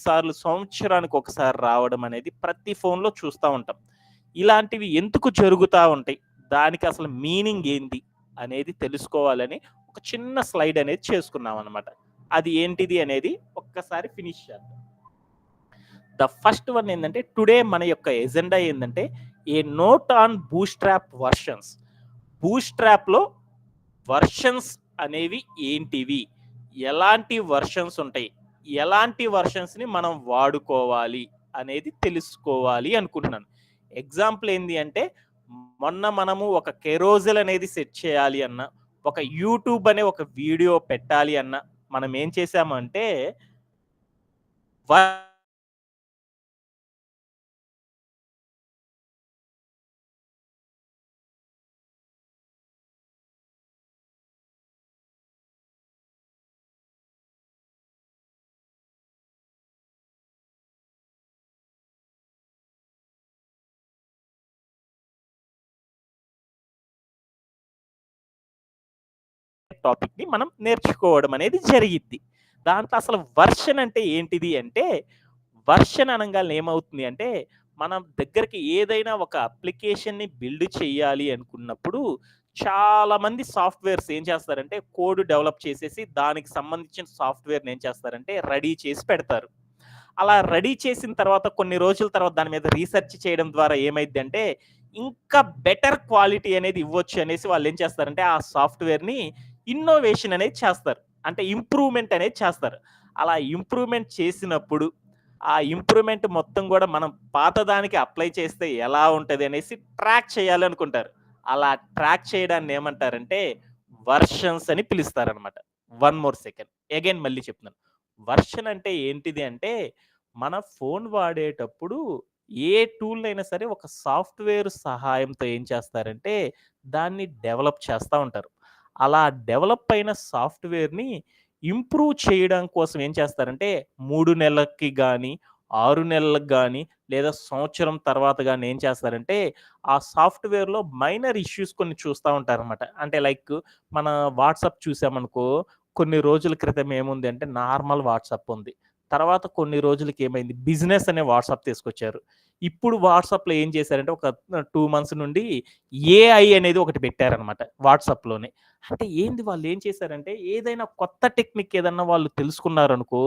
సార్లు సంవత్సరానికి ఒకసారి రావడం అనేది ప్రతి ఫోన్‌లో చూస్తా ఉంటాం. ఇలాంటివి ఎందుకు జరుగుతా ఉంటాయి? దానికి అసలు మీనింగ్ ఏంది? అనేది తెలుసుకోవాలని ఒక చిన్న స్లైడ్ అనేది చేసుకున్నామనమాట. అది ఏంటిది అనేది ఒక్కసారి ఫినిష్ చేద్దాం. ద ఫస్ట్ వన్ ఏందంటే టుడే మన యొక్క ఎజెండా ఏందంటే a note on Bootstrap versions. బూస్ట్రాప్‌లో వర్షన్స్ అనేవి ఏంటివి? ఎలాంటి వర్షన్స్ ఉంటాయి? ఎలాంటి వర్షన్స్‌ని మనం వాడుకోవాలి అనేది తెలుసుకోవాలి అనుకుంటున్నాను. ఎగ్జాంపుల్ ఏంది అంటే, మొన్న మనము ఒక కెరోసిల్ అనేది సెట్ చేయాలి అన్నా, ఒక యూట్యూబ్ అనే ఒక వీడియో పెట్టాలి అన్నా, మనం ఏం చేశామంటే వ టాపిక్‌ని మనం నేర్చుకోవడం అనేది జరిగిద్ది. దాంట్లో అసలు వర్షన్ అంటే ఏంటిది అంటే, వర్షన్ అనంగాల్నే ఏమవుతుంది అంటే, మనం దగ్గరికి ఏదైనా ఒక అప్లికేషన్‌ని బిల్డ్ చేయాలి అనుకున్నప్పుడు, చాలామంది సాఫ్ట్‌వేర్స్ ఏం చేస్తారంటే, కోడ్ డెవలప్ చేసేసి, దానికి సంబంధించిన సాఫ్ట్‌వేర్‌ని ఏం చేస్తారంటే, రెడీ చేసి పెడతారు. అలా రెడీ చేసిన తర్వాత కొన్ని రోజుల తర్వాత దాని మీద రీసెర్చ్ చేయడం ద్వారా ఏమైద్దంటే, ఇంకా బెటర్ క్వాలిటీ అనేది ఇవ్వచ్చు అనేసి వాళ్ళేం చేస్తారంటే, ఆ సాఫ్ట్‌వేర్‌ని ఇన్నోవేషన్ అనేది చేస్తారు. అంటే ఇంప్రూవ్‌మెంట్ అనేది చేస్తారు. అలా ఇంప్రూవ్‌మెంట్ చేసినప్పుడు, ఆ ఇంప్రూవ్‌మెంట్ మొత్తం గూడా మనం పాతదానికి అప్లై చేస్తే ఎలా ఉంటదనేసి ట్రాక్ చేయాలనుకుంటారు. అలా ట్రాక్ చేయడాన్ని ఏమంటారంటే, వర్షన్స్ అని పిలుస్తారనమాట. One more second. అగైన్ మళ్ళీ చెప్తున్నాను. వర్షన్ అంటే ఏంటిది అంటే, మన ఫోన్ వాడేటప్పుడు ఏ టూల్‌నైనా సరే ఒక సాఫ్ట్‌వేర్ సహాయంతో ఏం చేస్తారంటే, దాన్ని డెవలప్ చేస్తా ఉంటారు. అలా డెవలప్ అయిన సాఫ్ట్‌వేర్‌ని ఇంప్రూవ్ చేయడం కోసం ఏం చేస్తారంటే, 3 నెలలకి గాని, 6 నెలలకు గాని, లేదా సంవత్సరం తర్వాత గాని ఏం చేస్తారంటే, ఆ సాఫ్ట్‌వేర్‌లో మైనర్ ఇష్యూస్ కొన్ని చూస్తా ఉంటారనమాట. అంటే లైక్ మన వాట్సాప్ చూసామనుకో, కొన్ని రోజుల క్రితం ఏముంది అంటే నార్మల్ వాట్సాప్ ఉంది. తర్వాత కొన్ని రోజులకి ఏమైంది బిజినెస్ అనే వాట్సాప్ తీసుకొచ్చారు. ఇప్పుడు వాట్సాప్‌లో ఏం చేశారంటే ఒక 2 మంత్స్ నుండి ఏఐ అనేది ఒకటి పెట్టారనమాట వాట్సాప్‌లోనే. అంటే ఏంది వాళ్ళేం చేశారంటే ఏదైనా కొత్త టెక్నిక్ ఏదన్నా వాళ్ళు తెలుసుకున్నారనుకో,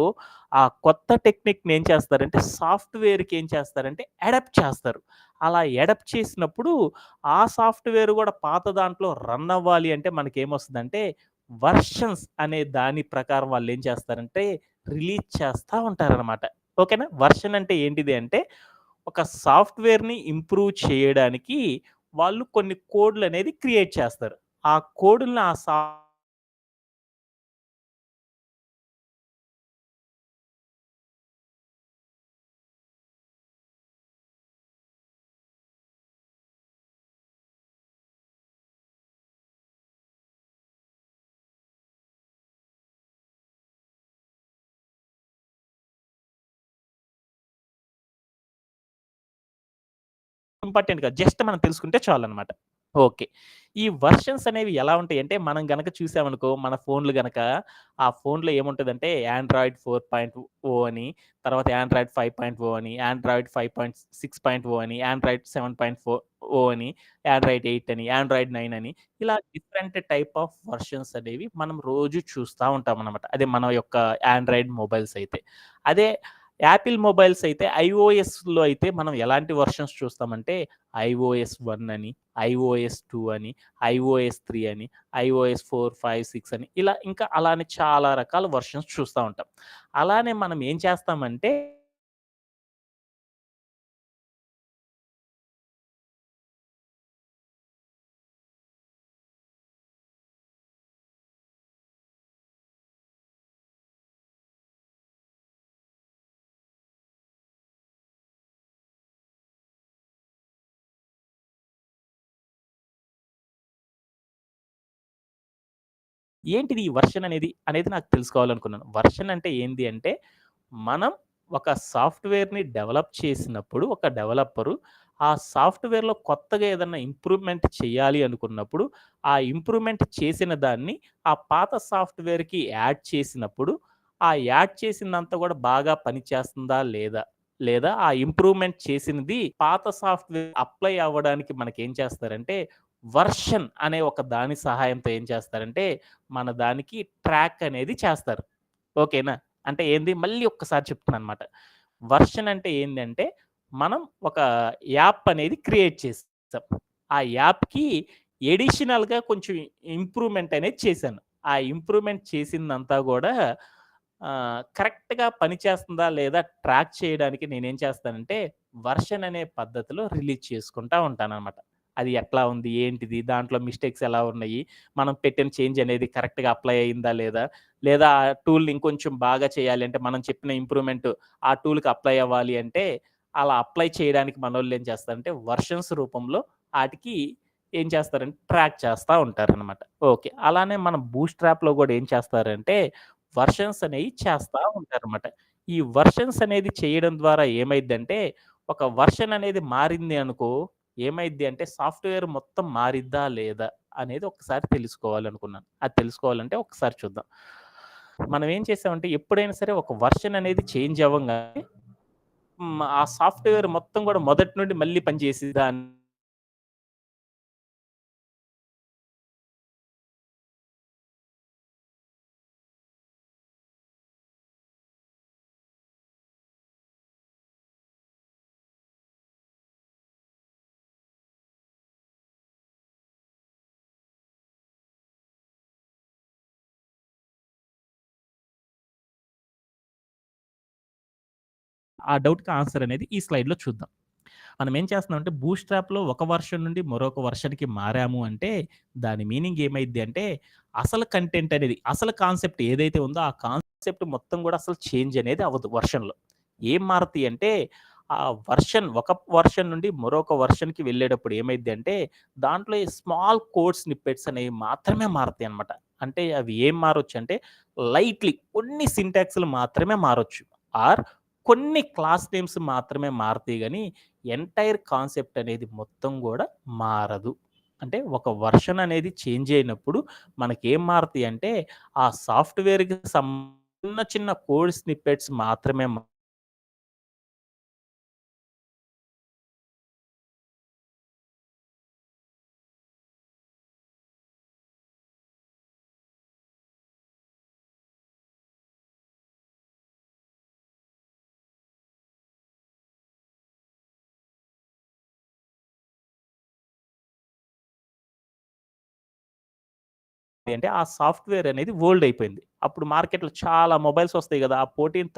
ఆ కొత్త టెక్నిక్‌ని ఏం చేస్తారంటే సాఫ్ట్‌వేర్‌కి ఏం చేస్తారంటే అడాప్ట్ చేస్తారు. అలా అడాప్ట్ చేసినప్పుడు ఆ సాఫ్ట్‌వేర్ గూడా పాత దాంట్లో రన్ అవ్వాలి అంటే మనకేమొస్తదంటే వర్షన్స్ అనే దాని ప్రకారం వాళ్ళేం చేస్తారంటే రిలీజ్ చేస్తా ఉంటారనమాట. ఓకేనా? వర్షన్ అంటే ఏంటిది అంటే, ఒక సాఫ్ట్‌వేర్‌ని ఇంప్రూవ్ చేయడానికి వాళ్ళు కొన్ని కోడ్‌లనేది క్రియేట్ చేస్తారు. ఆ కోడుల్ని ఆ సా ఇంపార్టెంట్ కాదు. జస్ట్ మనం తెలుసుకుంటే చాలనమాట. ఓకే. ఈ వెర్షన్స్ అనేవి ఎలా ఉంటాయంటే, మనం గనక చూసామనుకో, మన ఫోన్‌లు గనక, ఆ ఫోన్‌లో ఏముంటదంటే, ఆండ్రాయిడ్ 4.0 అని, తర్వాత ఆండ్రాయిడ్ 5.0 అని, ఆండ్రాయిడ్ 5.6.0 అని, ఆండ్రాయిడ్ 7.4 అని, ఆండ్రాయిడ్ 8 అని, ఆండ్రాయిడ్ 9 అని, ఇలా డిఫరెంట్ టైప్ ఆఫ్ వెర్షన్స్ అనేవి మనం రోజు చూస్తా ఉంటామనమాట. అదే మన యొక్క ఆండ్రాయిడ్ మొబైల్స్ అయితే. అదే యాపిల్ మొబైల్స్ అయితే ఐఓఎస్‌లో అయితే మనం ఎలాంటి వెర్షన్స్ చూస్తామంటే, ఐఓఎస్ 1 అని, ఐఓఎస్ 2 అని, ఐఓఎస్ 3 అని, ఐఓఎస్ 4, 5, 6 అని ఇలా ఇంకా అలానే చాలా రకాల వెర్షన్స్ చూస్తా ఉంటాం. అలానే మనం ఏం చేస్తామంటే ఏంటిది ఈ వెర్షన్ అనేది నాకు తెలుసుకోవాలనుకున్నాను. వెర్షన్ అంటే ఏంది అంటే, మనం ఒక సాఫ్ట్‌వేర్‌ని డెవలప్ చేసినప్పుడు ఒక డెవలపరు ఆ సాఫ్ట్‌వేర్‌లో కొత్తగా ఏదన్నా ఇంప్రూవ్‌మెంట్ చేయాలి అనుకున్నప్పుడు, ఆ ఇంప్రూవ్‌మెంట్ చేసిన దాన్ని ఆ పాత సాఫ్ట్‌వేర్‌కి యాడ్ చేసినప్పుడు, ఆ యాడ్ చేసిందంతా గూడా బాగా పనిచేస్తుందా లేదా? లేదా ఆ ఇంప్రూవ్‌మెంట్ చేసినది పాత సాఫ్ట్‌వేర్ అప్లై అవ్వడానికి మనకేం చేస్తారంటే, వర్షన్ అనే ఒక దాని సహాయంతో ఏం చేస్తారంటే, మన దానికి ట్రాక్ అనేది చేస్తారు. ఓకేనా? అంటే ఏంది మళ్ళీ ఒక్కసారి చెప్తున్నాననమాట. వర్షన్ అంటే ఏందంటే, మనం ఒక యాప్ అనేది క్రియేట్ చేసాం. ఆ యాప్‌కి ఎడిషనల్‌గా కొంచెం ఇంప్రూవ్‌మెంట్ అనేది చేశాను. ఆ ఇంప్రూవ్‌మెంట్ చేసిందంతా గూడా కరెక్ట్‌గా పనిచేస్తుందా లేదా ట్రాక్ చేయడానికి నేనేం చేస్తానంటే, వర్షన్ అనే పద్ధతిలో రిలీజ్ చేసుకుంటా ఉంటాననమాట. అది ఎట్లా ఉంది? ఏంటిది? దాంట్లో మిస్టేక్స్ ఎలా ఉన్నాయి? మనం పెట్టిన చేంజ్ అనేది కరెక్ట్‌గా అప్లై అయిందా లేదా? లేదా ఆ టూల్‌ని ఇంకొంచెం బాగా చేయాలి అంటే, మనం చెప్పిన ఇంప్రూవ్‌మెంట్ ఆ టూల్‌కి అప్లై అవ్వాలి అంటే, అలా అప్లై చేయడానికి మనోళ్ళేం చేస్తారంటే, వర్షన్స్ రూపంలో ఆటికి ఏం చేస్తారంటే, ట్రాక్ చేస్తా ఉంటారనమాట. ఓకే. అలానే మన బూస్ట్ యాప్‌లో గూడా ఏం చేస్తారంటే, వర్షన్స్ అనేయి చేస్తా ఉంటారనమాట. ఈ వర్షన్స్ అనేది చేయడం ద్వారా ఏమైద్దంటే, ఒక వర్షన్ అనేది మారింది అనుకో, ఏమైద్ది అంటే సాఫ్ట్‌వేర్ మొత్తం మారిద్దా? లేదా? అనేది ఒకసారి తెలుసుకోవాలనుకున్నాను. అది తెలుసుకోవాలంటే ఒకసారి చూద్దాం. మనం ఏం చేసామంటే ఎప్పుడైనా సరే ఒక వర్షన్ అనేది చేంజ్ అవ్వంగానే ఆ సాఫ్ట్‌వేర్ మొత్తం గూడా మొదటి నుండి మళ్ళీ పనిచేసిద్దా ఆ డౌట్‌కి ఆన్సర్ అనేది ఈ స్లైడ్‌లో చూద్దాం. మనం ఏం చేస్తున్నామంటే బూట్‌స్ట్రాప్‌లో ఒక వెర్షన్ నుండి మరొక వెర్షన్‌కి మారాము అంటే, దాని మీనింగ్ ఏమైద్ది అంటే, అసలు కంటెంట్ అనేది, అసలు కాన్సెప్ట్ ఏదైతే ఉందో, ఆ కాన్సెప్ట్ మొత్తం గూడా అసలు చేంజ్ అనేది అవ్వదు వెర్షన్‌లో. ఏం మారతాయి అంటే, ఆ వెర్షన్ ఒక వెర్షన్ నుండి మరొక వెర్షన్‌కి వెళ్ళేటప్పుడు ఏమైద్ది అంటే, దాంట్లో ఈ స్మాల్ కోడ్ స్నిప్పెట్స్ అనేవి మాత్రమే మారతాయన్నమాట. అంటే అవి ఏం మారొచ్చంటే, లైట్‌లీ కొన్ని సింటాక్స్‌లు మాత్రమే మారొచ్చు. ఆర్ కొన్ని క్లాస్ నేమ్స్ మాత్రమే మారతాయి గానీ, ఎంటైర్ కాన్సెప్ట్ అనేది మొత్తం గూడా మారదు. అంటే ఒక వెర్షన్ అనేది చేంజ్ అయినప్పుడు మనకేం మారతాయంటే, ఆ సాఫ్ట్‌వేర్‌కి చిన్న చిన్న కోడ్ స్నిప్పెట్స్ మాత్రమే అంటే ఆ సాఫ్ట్‌వేర్ అనేది ఓల్డ్ అయిపోయింది. అప్పుడు మార్కెట్‌లో చాలా మొబైల్స్ వస్తాయి గదా! ఆ పోటీని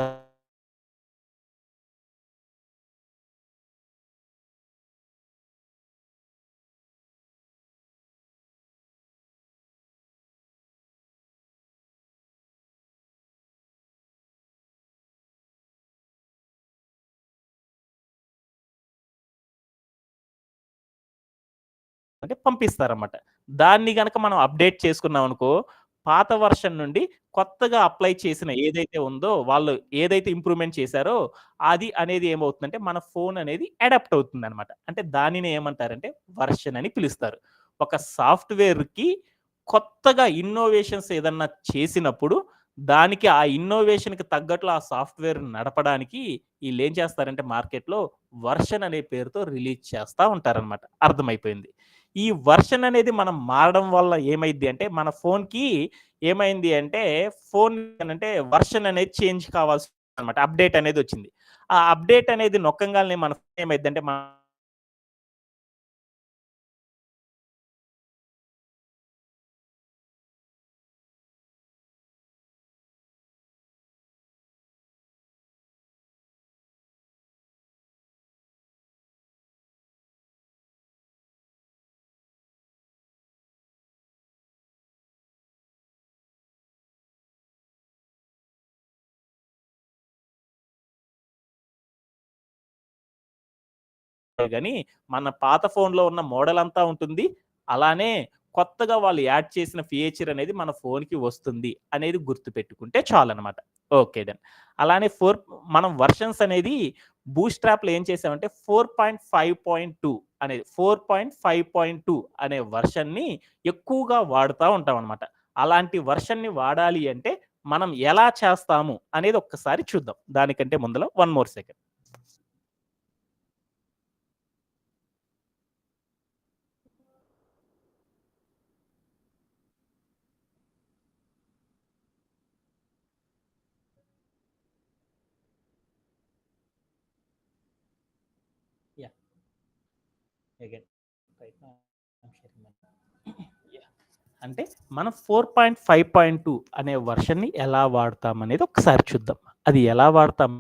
అంటే పంపిస్తారన్నమాట. దాన్ని గనక మనం అప్‌డేట్ చేసుకున్నామనుకో, పాత వెర్షన్ నుండి కొత్తగా అప్లై చేసిన ఏదైతే ఉందో, వాళ్ళు ఏదైతే ఇంప్రూవ్‌మెంట్ చేశారో, అది అనేది ఏమవుతుందంటే, మన ఫోన్ అనేది అడాప్ట్ అవుతుందన్నమాట. అంటే దానినే ఏమంటారంటే వెర్షన్ అని పిలుస్తారు. ఒక సాఫ్ట్‌వేర్‌కి కొత్తగా ఇన్నోవేషన్స్ ఏదన్నా చేసినప్పుడు, దానికి ఆ ఇన్నోవేషన్‌కి తగ్గట్లు ఆ సాఫ్ట్‌వేర్ నడపడానికి ఈళ్ళేం చేస్తారంటే మార్కెట్‌లో వెర్షన్ అనే పేరుతో రిలీజ్ చేస్తా ఉంటారన్నమాట. అర్థమైపోయింది. ఈ వెర్షన్ అనేది మనం మారడం వల్ల ఏమైద్ది అంటే, మన ఫోన్‌కి ఏమైంది అంటే, ఫోన్ అంటే వెర్షన్ అనేది చేంజ్ కావాల్సిందనమాట. అప్‌డేట్ అనేదొచ్చింది. ఆ అప్‌డేట్ అనేది నొక్కంగాల్నే మన ఫోన్ ఏమైద్దంటే గాని, మన పాత ఫోన్‌లో ఉన్న మోడల్ అంతా ఉంటుంది. అలానే కొత్తగా వాళ్ళు యాడ్ చేసిన ఫీచర్ అనేది మన ఫోన్‌కి వస్తుంది అనేది గుర్తుపెట్టుకుంటే చాలనమాట. Okay done. అలానే మనం వెర్షన్స్ అనేది బూట్‌స్ట్రాప్‌లో ఏం చేసామంటే 4.5.2 అనేది 4.5.2 అనే వెర్షన్‌ని ఎక్కువగా వాడుతా ఉంటామనమాట. అలాంటి వెర్షన్‌ని వాడాలి అంటే మనం ఎలా చేస్తాము అనేది ఒక్కసారి చూద్దాం. దానికంటే ముందల one more second. Yeah! Again right now I am sharing my yeah! అంటే మనం 4.5.2 అనే వెర్షన్‌ని ఎలా వాడతామనేది ఒకసారి చూద్దాం. అది ఎలా వాడతాం